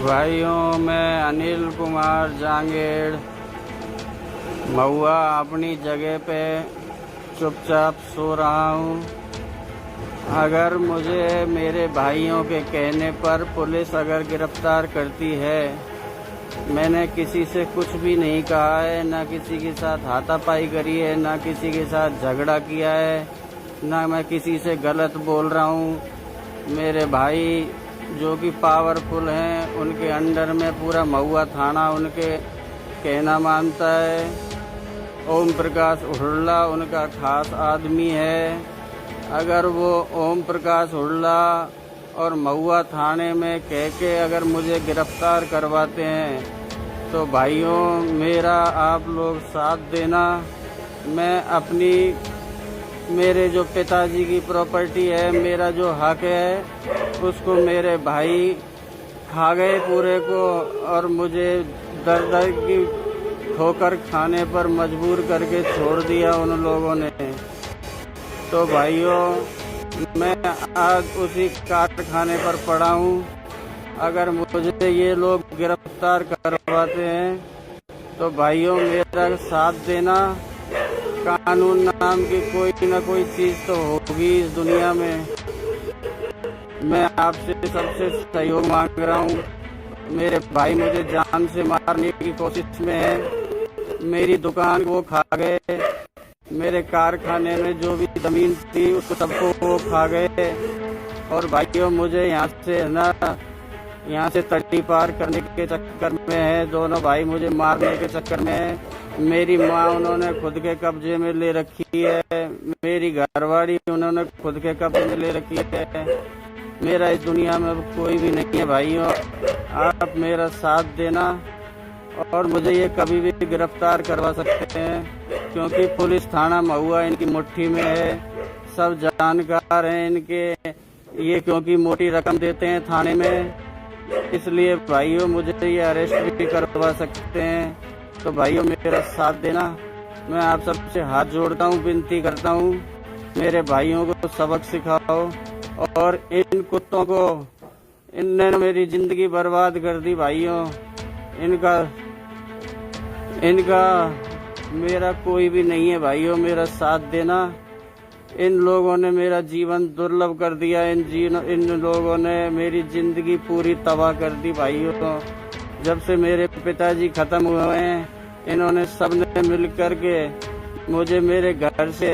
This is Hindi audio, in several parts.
भाइयों, मैं अनिल कुमार जांगेड़ महुआ अपनी जगह पे चुपचाप सो रहा हूँ। अगर मुझे मेरे भाइयों के कहने पर पुलिस अगर गिरफ्तार करती है, मैंने किसी से कुछ भी नहीं कहा है, ना किसी के साथ हाथापाई करी है, ना किसी के साथ झगड़ा किया है, ना मैं किसी से गलत बोल रहा हूँ। मेरे भाई जो कि पावरफुल हैं, उनके अंडर में पूरा महुआ थाना उनके कहना मानता है। ओम प्रकाश हुड्डा उनका खास आदमी है। अगर वो ओम प्रकाश हुड्डा और महुआ थाने में कह के अगर मुझे गिरफ्तार करवाते हैं तो भाइयों, मेरा आप लोग साथ देना। मैं मेरे जो पिताजी की प्रॉपर्टी है, मेरा जो हक है, उसको मेरे भाई खा गए पूरे को, और मुझे दर दर की ठोकर खाने पर मजबूर करके छोड़ दिया उन लोगों ने। तो भाइयों, मैं आज उसी कारखाने पर पड़ा हूँ। अगर मुझे ये लोग गिरफ्तार करवाते हैं तो भाइयों, मेरा साथ देना। कानून नाम की कोई ना कोई चीज तो होगी इस दुनिया में। मैं आपसे सबसे सहयोग मांग रहा हूँ। मेरे भाई मुझे जान से मारने की कोशिश में है। मेरी दुकान को खा गए, मेरे कारखाने में जो भी जमीन थी उसको सबको वो खा गए। और भाइयों, मुझे यहाँ से तड़ी पार करने के चक्कर में है। दोनों भाई मुझे मारने के चक्कर में है। मेरी माँ उन्होंने खुद के कब्जे में ले रखी है। मेरी घरवाली उन्होंने खुद के कब्जे में ले रखी है। मेरा इस दुनिया में अब कोई भी नहीं है। भाइयों, आप मेरा साथ देना और मुझे ये कभी भी गिरफ्तार करवा सकते हैं, क्योंकि पुलिस थाना महुआ इनकी मुट्ठी में है। सब जानकार हैं इनके ये, क्योंकि मोटी रकम देते हैं थाने में। इसलिए भाइयों, मुझे ये अरेस्ट भी करवा सकते हैं। तो भाइयों, मेरा साथ देना। मैं आप सबसे हाथ जोड़ता हूँ, विनती करता हूँ, मेरे भाइयों को सबक सिखाओ। और इन कुत्तों को, इनने मेरी जिंदगी बर्बाद कर दी भाइयों। इनका मेरा कोई भी नहीं है भाइयों, मेरा साथ देना। इन लोगों ने मेरा जीवन दुर्लभ कर दिया। इन लोगों ने मेरी जिंदगी पूरी तबाह कर दी भाइयों। जब से मेरे पिताजी खत्म हुए हैं, इन्होंने सबने मिल कर के मुझे मेरे घर से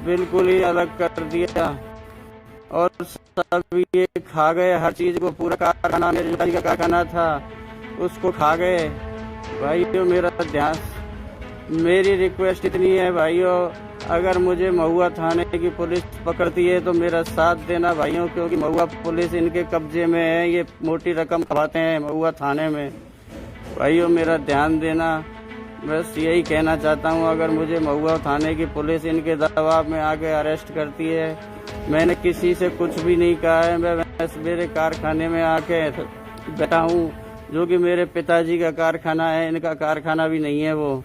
बिल्कुल ही अलग कर दिया और सब ये खा गए हर चीज को। पूरा कारखाना, मेरे पिताजी का कारखाना था, उसको खा गए भाइयों। मेरी रिक्वेस्ट इतनी है भाइयों, अगर मुझे महुआ थाने की पुलिस पकड़ती है तो मेरा साथ देना भाइयों, क्योंकि महुआ पुलिस इनके कब्जे में है। ये मोटी रकम खवाते हैं महुआ थाने में। भाइयों, मेरा ध्यान देना। बस यही कहना चाहता हूँ, अगर मुझे महुआ थाने की पुलिस इनके दबाव में आके अरेस्ट करती है, मैंने किसी से कुछ भी नहीं कहा है। मैं मेरे कारखाने में आके बैठा हूँ, जो कि मेरे पिताजी का कारखाना है, इनका कारखाना भी नहीं है वो।